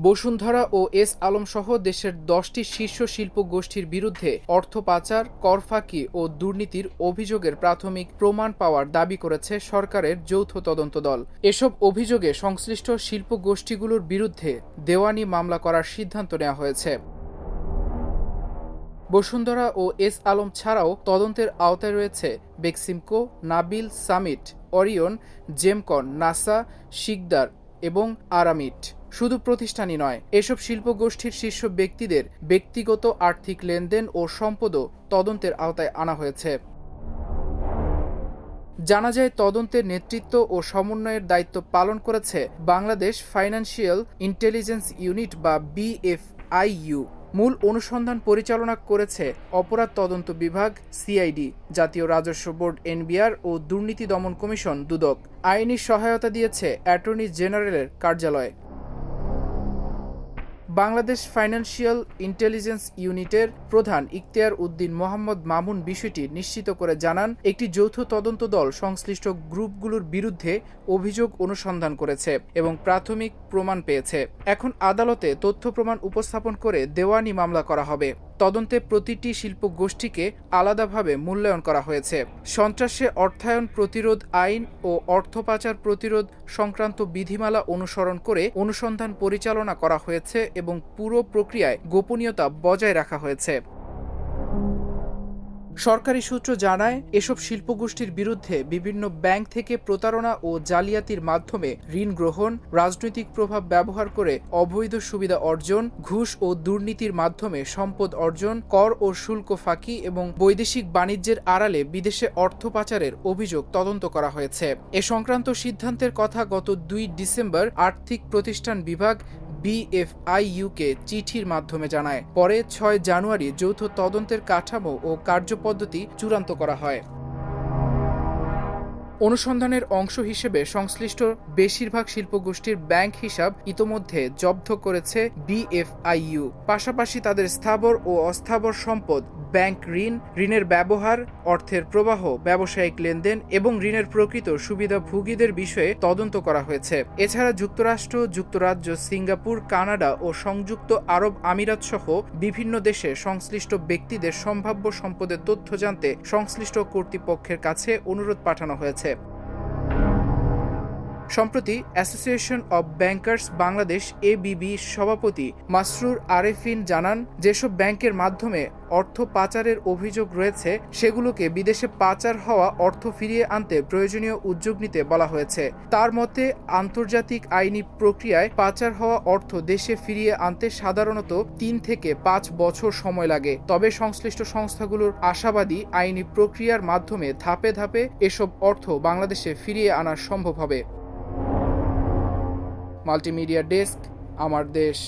বসুন্ধরা ও S Alam সহ দেশের 10টি শীর্ষ শিল্প গোষ্ঠীর বিরুদ্ধে অর্থ পাচার, কর ফাঁকি ও দুর্নীতির অভিযোগের প্রাথমিক প্রমাণ পাওয়ার দাবি করেছে সরকারের যৌথ তদন্ত দল। এসব অভিযোগে সংশ্লিষ্ট শিল্প গোষ্ঠীগুলোর বিরুদ্ধে দেওয়ানি মামলা করার সিদ্ধান্ত নেওয়া হয়েছে। বসুন্ধরা ও এস আলম ছাড়াও তদন্তের আওতায় রয়েছে বেক্সিমকো, নাবিল, সামিট, অরিয়ন, জেমকন, নাসা, শিকদার এবং আরামিট। শুধু প্রতিষ্ঠানই নয়, এসব শিল্পগোষ্ঠীর শীর্ষ ব্যক্তিদের ব্যক্তিগত আর্থিক লেনদেন ও সম্পদও তদন্তের আওতায় আনা হয়েছে। জানা যায়, তদন্তের নেতৃত্ব ও সমন্বয়ের দায়িত্ব পালন করেছে বাংলাদেশ ফাইন্যান্সিয়াল ইন্টেলিজেন্স ইউনিট বা BFIU। মূল অনুসন্ধান পরিচালনা করেছে অপরাধ তদন্ত বিভাগ CID, জাতীয় রাজস্ব বোর্ড NBR ও দুর্নীতি দমন কমিশন দুদক। আইনি সহায়তা দিয়েছে অ্যাটর্নি জেনারেলের কার্যালয়। বাংলাদেশ ফাইন্যান্সিয়াল ইন্টেলিজেন্স ইউনিটের প্রধান ইখতিয়ার উদ্দিন মোহাম্মদ মামুন বিষয়টি নিশ্চিত করে জানান, একটি যৌথ তদন্ত দল সংশ্লিষ্ট গ্রুপগুলোর বিরুদ্ধে অভিযোগ অনুসন্ধান করেছে এবং প্রাথমিক প্রমাণ পেয়েছে। এখন আদালতে তথ্য প্রমাণ উপস্থাপন করে দেওয়ানি মামলা করা হবে। তদন্তে প্রতিটি শিল্প গোষ্ঠীকে আলাদাভাবে মূল্যায়ন করা হয়েছে। সন্ত্রাসে অর্থায়ন প্রতিরোধ আইন ও অর্থ পাচার প্রতিরোধ সংক্রান্ত বিধিমালা অনুসরণ করে অনুসন্ধান পরিচালনা করা হয়েছে এবং পুরো প্রক্রিয়ায় গোপনীয়তা বজায় রাখা হয়েছে। সরকারি সূত্র জানায়, এসব শিল্পগোষ্ঠীর বিরুদ্ধে বিভিন্ন ব্যাংক থেকে প্রতারণা ও জালিয়াতির মাধ্যমে ঋণ গ্রহণ, রাজনৈতিক প্রভাব ব্যবহার করে অবৈধ সুবিধা অর্জন, ঘুষ ও দুর্নীতির মাধ্যমে সম্পদ অর্জন, কর ও শুল্ক ফাঁকি এবং বৈদেশিক বাণিজ্যের আড়ালে বিদেশে অর্থ পাচারের অভিযোগ তদন্ত করা হয়েছে। এ সংক্রান্ত সিদ্ধান্তের কথা গত 2 ডিসেম্বর আর্থিক প্রতিষ্ঠান বিভাগ BFIU-কে চিঠির মাধ্যমে জানায়। পরে 6 জানুয়ারি যৌথ তদন্তের কাঠামো ও কার্যপদ্ধতি চূড়ান্ত করা হয়। অনুসন্ধানের অংশ হিসেবে সংশ্লিষ্ট বেশিরভাগ শিল্পগোষ্ঠীর ব্যাংক হিসাব ইতোমধ্যে জব্দ করেছে BFIU। পাশাপাশি তাদের স্থাবর ও অস্থাবর সম্পদ, ব্যাংক ঋণ, ঋণের ব্যবহার, অর্থের প্রবাহ, ব্যবসায়িক লেনদেন এবং ঋণের প্রকৃত সুবিধাভোগীদের বিষয়ে তদন্ত করা হয়েছে। এছাড়া যুক্তরাষ্ট্র, যুক্তরাজ্য, সিঙ্গাপুর, কানাডা ও সংযুক্ত আরব আমিরাত সহ বিভিন্ন দেশে সংশ্লিষ্ট ব্যক্তিদের সম্ভাব্য সম্পদের তথ্য জানতে সংশ্লিষ্ট কর্তৃপক্ষের কাছে অনুরোধ পাঠানো হয়েছে। সম্প্রতি association of bankers Bangladesh ABB সভাপতি মাসরুর আরেফিন জানান, যেসব ব্যাংকের মাধ্যমে অর্থ পাচারের অভিযোগ রয়েছে সেগুলোকে বিদেশে পাচার হওয়া অর্থ ফিরিয়ে আনতে প্রয়োজনীয় উদ্যোগ নিতে বলা হয়েছে। তার মতে, আন্তর্জাতিক আইনি প্রক্রিয়ায় পাচার হওয়া অর্থ দেশে ফিরিয়ে আনতে সাধারণত 3 থেকে 5 বছর সময় লাগে। তবে সংশ্লিষ্ট সংস্থাগুলোর আশাবাদী, আইনি প্রক্রিয়ার মাধ্যমে ধাপে ধাপে এসব অর্থ বাংলাদেশে ফিরিয়ে আনা সম্ভব হবে। মাল্টিমিডিয়া ডেস্ক, আমার দেশ।